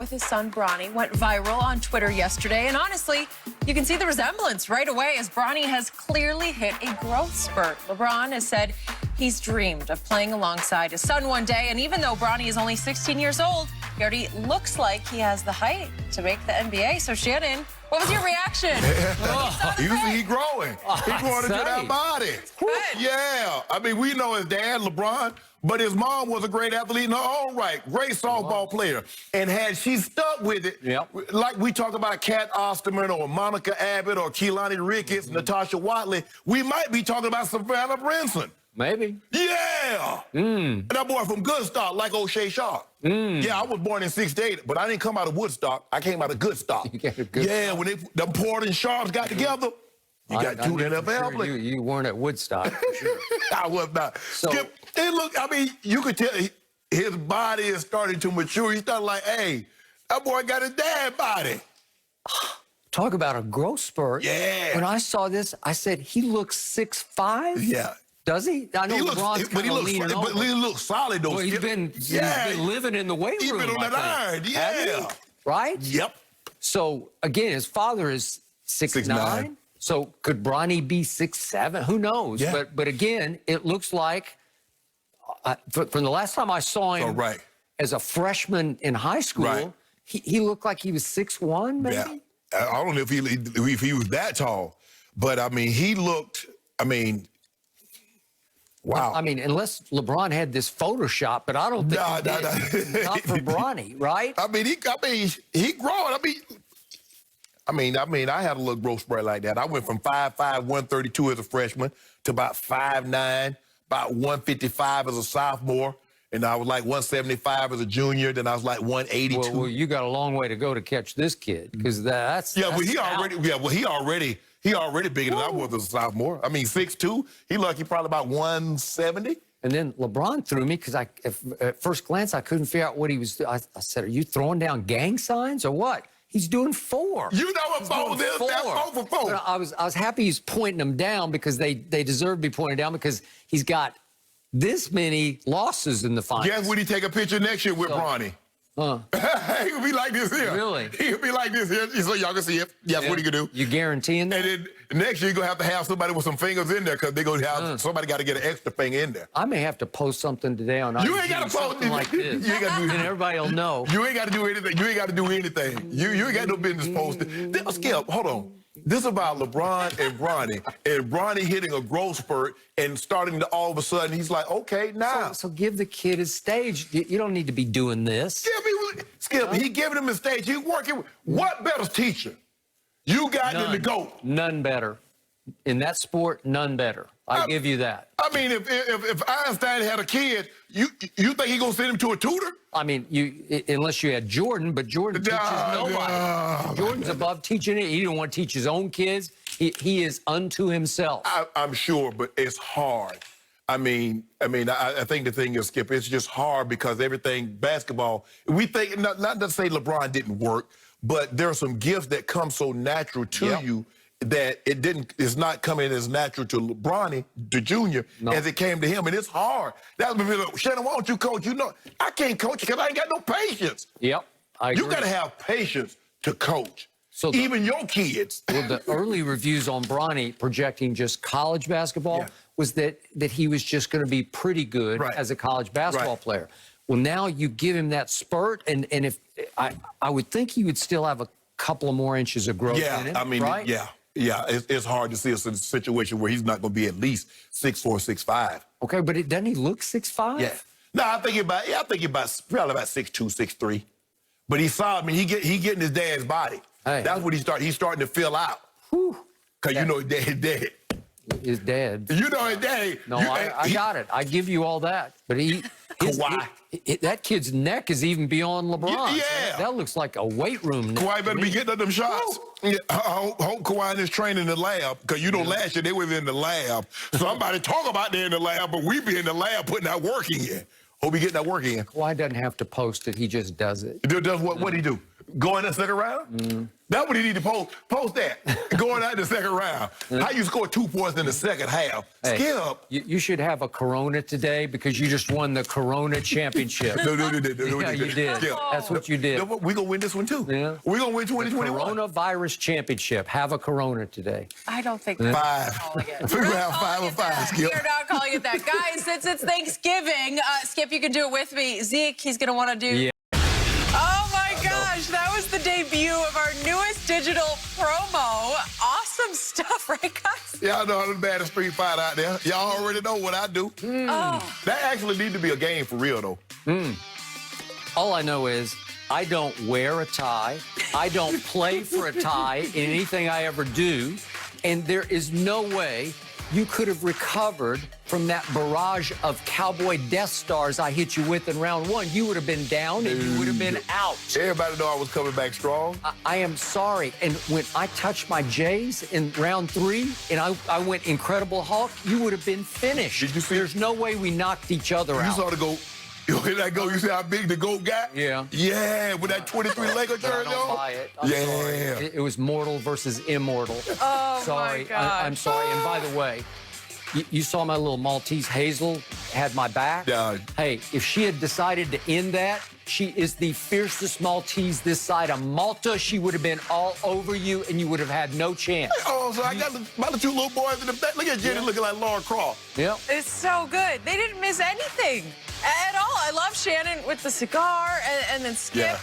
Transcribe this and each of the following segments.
with his son Bronny went viral on Twitter yesterday, and honestly, you can see the resemblance right away as Bronny has clearly hit a growth spurt. LeBron has said he's dreamed of playing alongside his son one day, and even though Bronny is only 16 years old, he already looks like he has the height to make the NBA. So Shannon, what was your reaction? He's growing. He's growing into that body. Good. Yeah. I mean, we know his dad, LeBron, but his mom was a great athlete in her own right. Great softball player. And had she stuck with it, like we talk about Kat Osterman or Monica Abbott or Kehlani Ricketts, Natasha Watley, we might be talking about Savannah Brinson. Maybe. Yeah. And that boy from Goodstock, like O'Shea Sharp. Yeah, I was born in '68, but I didn't come out of Woodstock. I came out of Goodstock. You came out of Goodstock. Yeah, when the Porter and Sharps got together, you got two NFL players. You weren't at Woodstock, for sure. I was not. So, Skip, it look, I mean, you could tell his body is starting to mature. He started like, hey, that boy got his dad body. talk about a growth spurt. Yeah. When I saw this, I said, he looks 6'5". Yeah. Does he? I know LeBron's kind of leaning over. But he looks solid, though. Well, he's been living in the weight room. He's been on that iron, yeah. Right? Yep. So, again, his father is 6'9". So, could Bronny be 6'7"? Who knows? Yeah. But again, it looks like, from the last time I saw him as a freshman in high school, he looked like he was 6'1", maybe? Yeah. I don't know if he was that tall, but, I mean, he looked, I mean, wow. I mean, unless LeBron had this Photoshop, but I don't think he did. Not for Bronny, right? I mean, he growing. I mean, I had a little growth spurt like that. I went from 5'5", 132 as a freshman to about 5'9", about 155 as a sophomore. And I was like 175 as a junior. Then I was like 182. Well, you got a long way to go to catch this kid, because that's but he already bigger than I was as a sophomore. I mean, 6'2". He lucky probably about 170. And then LeBron threw me because at first glance I couldn't figure out what he was doing. I said, "Are you throwing down gang signs or what?" He's doing 4. You know what 4 is? That's 4 for 4. But I was happy he's pointing them down, because they deserve to be pointed down, because he's got this many losses in the finals. Guess when he take a picture next year with Bronny? He'll be like this here. Really? He'll be like this here, so y'all can see it. That's what he can do. You guaranteeing that? And then next year, you're going to have somebody with some fingers in there, because they're going to have somebody got to get an extra finger in there. I may have to post something today on You ain't got to post something like this. You ain't got to do and everybody will know. You ain't got to do anything. You ain't got to do anything. You ain't got no business posting. Skip, hold on. This is about LeBron and Bronny hitting a growth spurt and starting to all of a sudden, he's like, okay, now. So give the kid his stage. You don't need to be doing this. Skip, he giving him a stage. He working. What better teacher you got than the GOAT? None better. In that sport, none better. I give you that. I mean, if Einstein had a kid, you think he gonna send him to a tutor? I mean, unless you had Jordan, but Jordan teaches nobody. Jordan's above teaching it. He didn't want to teach his own kids. He is unto himself. I'm sure, but it's hard. I mean, I think the thing is, Skip, it's just hard because everything basketball. We think not to say LeBron didn't work, but there are some gifts that come so natural to you that it's not coming as natural to Bronny, the junior, as it came to him. And it's hard. That's when people like, Shannon, why don't you coach? You know, I can't coach because I ain't got no patience. Yep, I agree. You got to have patience to coach. So even your kids. Well, the early reviews on Bronny projecting just college basketball was that he was just going to be pretty good as a college basketball player. Well, now you give him that spurt, and if I would think he would still have a couple of more inches of growth in him, I mean, Yeah, it's hard to see a situation where he's not going to be at least 6'4", 6'5". Okay, but doesn't he look 6'5"? Yeah. No, I think about probably about 6'2", 6'3". But he saw, I mean, he getting his dad's body. Hey. That's what he's starting to fill out. Because you know his dad. His dad. You know his dad. No, I got it. I give you all that. But that kid's neck is even beyond LeBron. Yeah. That looks like a weight room neck. Kawhi better be getting up them shots. Yeah, I hope Kawhi is training in the lab, because you know last year they was in the lab. Somebody talk about they in the lab, but we be in the lab putting that work in. Hope he getting that work in. Kawhi doesn't have to post it. He just does it. Does what? What'd he do? Going in the second round? That's what he need to post. Post that. Going out in the second round. How you score 2 points in the second half? Hey, Skip. You should have a Corona today because you just won the Corona championship. No, Yeah, you did. Skip. That's what you did. No, we're going to win this one, too. Yeah. We're going to win 2021. Coronavirus championship. Have a Corona today. I don't think that's Five. calling it. We're We're gonna not have 5 calling or it 5, that. Skip. We're not calling it that. Guys, since it's Thanksgiving, Skip, you can do it with me. Zeke, he's going to want to do... Yeah. Oh, my gosh. That was the debut of our newest digital promo. Awesome stuff, right, guys? Y'all know I'm the baddest street fighter out there. Y'all already know what I do. Oh. That actually need to be a game for real, though. All I know is I don't wear a tie. I don't play for a tie in anything I ever do. And there is no way you could have recovered from that barrage of cowboy Death Stars I hit you with in round one. You would have been down and you would have been out. Everybody know I was coming back strong. I am sorry. And when I touched my J's in round 3 and I went Incredible Hulk, you would have been finished. Did you see? There's no way we knocked each other You out. saw the goat. You see how big the goat got? Yeah. Yeah, with that 23 Lego But I jersey don't on. buy it. I'm Yeah. sorry. It was mortal versus immortal. Oh, Sorry. my God. I'm sorry. And by the way, you saw my little Maltese Hazel had my back. Yeah. Hey, if she had decided to end that, she is the fiercest Maltese this side of Malta. She would have been all over you, and you would have had no chance. Oh, so I got my 2 little boys in the back. Look at Jenny looking like Laura Croft. Yep. It's so good. They didn't miss anything at all. I love Shannon with the cigar and then Skip,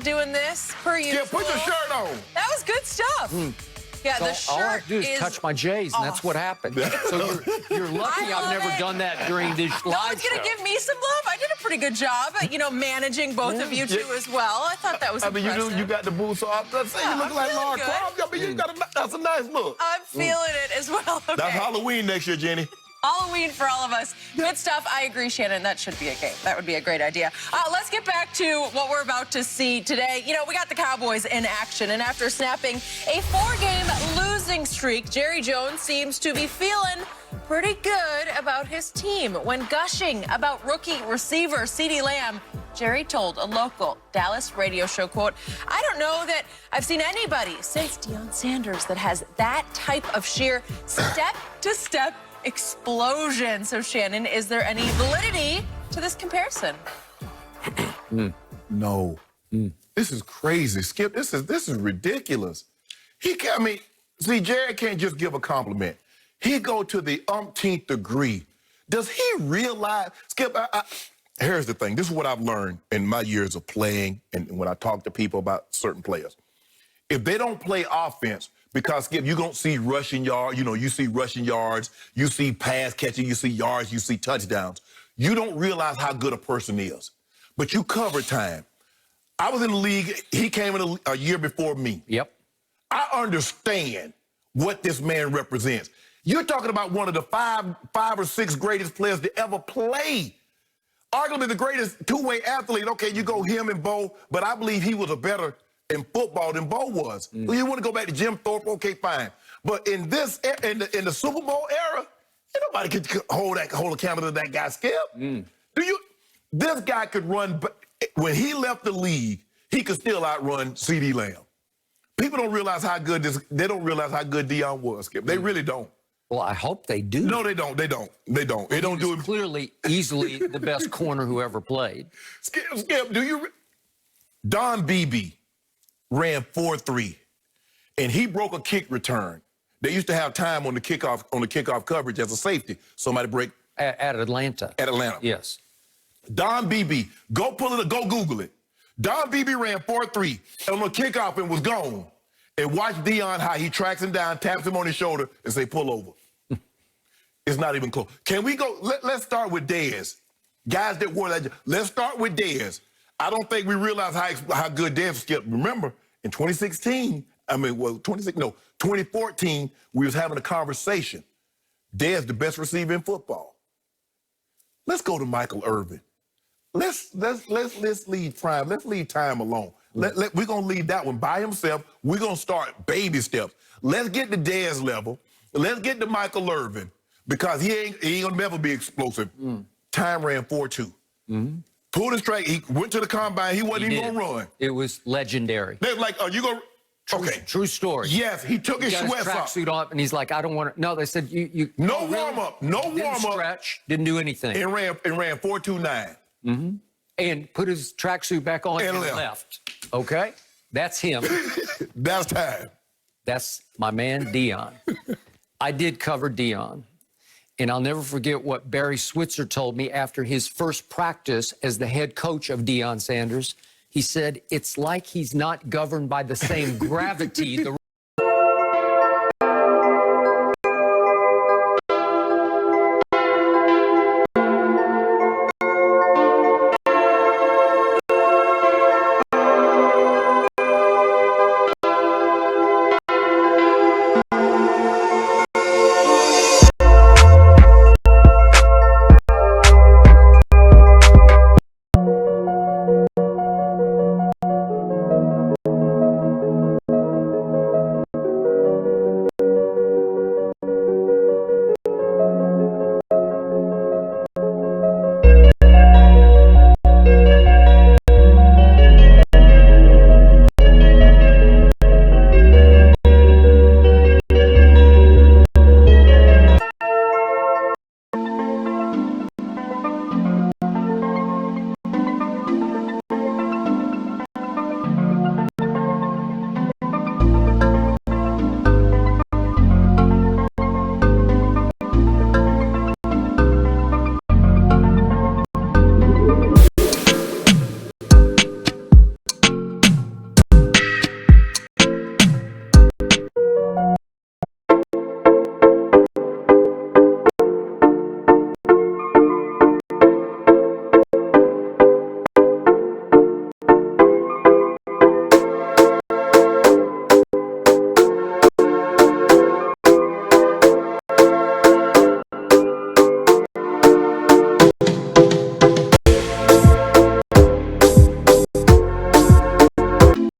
doing this per usual. Yeah, put your shirt on. That was good stuff. Yeah, the So all I have to do is touch my J's, and that's what happened. So you're lucky I I've love never it. done that during this No live one's going show. to give me some love. I did a pretty good job at, managing both of you two as well. I thought that was I mean, impressive. you got the boots, so I'm saying Yeah, you look I'm like feeling Laura good. Croft. I mean, that's a nice look. I'm feeling it as well. Okay. That's Halloween next year, Jenny. Halloween for all of us. Good stuff. I agree, Shannon. That should be a game. That would be a great idea. Let's get back to what we're about to see today. We got the Cowboys in action, and after snapping a 4-game losing streak, Jerry Jones seems to be feeling pretty good about his team. When gushing about rookie receiver CeeDee Lamb, Jerry told a local Dallas radio show, quote, "I don't know that I've seen anybody since Deion Sanders that has that type of sheer step-to-step explosion." So, Shannon, is there any validity to this comparison? No. This is crazy, Skip. This is ridiculous. See, Jerry can't just give a compliment. He go to the umpteenth degree. Does he realize, Skip, here's the thing. This is what I've learned in my years of playing and when I talk to people about certain players. If they don't play offense, because, Skip, you don't see rushing yards, you see rushing yards, you see pass catching, you see yards, you see touchdowns. You don't realize how good a person is. But you cover time. I was in the league. He came in a year before me. Yep. I understand what this man represents. You're talking about one of the five or six greatest players to ever play. Arguably the greatest two-way athlete. Okay, you go him and Bo, but I believe he was a better in football than Bo was. You want to go back to Jim Thorpe? Okay, fine. But in the Super Bowl era, ain't nobody could hold accountable to that guy, Skip. This guy could run. When he left the league, he could still outrun CeeDee Lamb. People don't realize how good they don't realize how good Deion was, Skip. They really don't. Well, I hope they do. No, they don't. They don't. They don't. They don't do it. Clearly, easily the best corner who ever played. Skip, Don Beebe ran 4.3, and he broke a kick return. They used to have time on the kickoff coverage as a safety. Somebody break At Atlanta. at Atlanta. Yes. Don Beebe, go pull it, go Google it. Don Beebe ran 4.3 on the kickoff and was gone. And watch Deion how he tracks him down, taps him on his shoulder, and say, pull over. It's not even close. Can we go? Let's start with Dez. Guys that wore that. Let's start with Dez. I don't think we realize how good Dez was. Remember, in 2014, we was having a conversation. Dez, the best receiver in football. Let's go to Michael Irvin. Let's leave Prime. Let's leave time alone. We're gonna leave that one by himself. We're gonna start baby steps. Let's get to Dez level. Let's get to Michael Irvin because he ain't gonna never be explosive. Time ran 4.2. pulled his track. He went to the combine. He wasn't even going to run. It was legendary. They're like, are you going to? Okay. True story. Yes, he took his sweats off. Tracksuit off, and he's like, I don't want to. No, they said, you no warm-up. No didn't warm-up. Stretch, didn't do anything. And ran 4.29. Mm-hmm. And put his tracksuit back on and left. Okay? That's him. That's time. That's my man, Deion. I did cover Deion. And I'll never forget what Barry Switzer told me after his first practice as the head coach of Deion Sanders. He said, it's like he's not governed by the same gravity the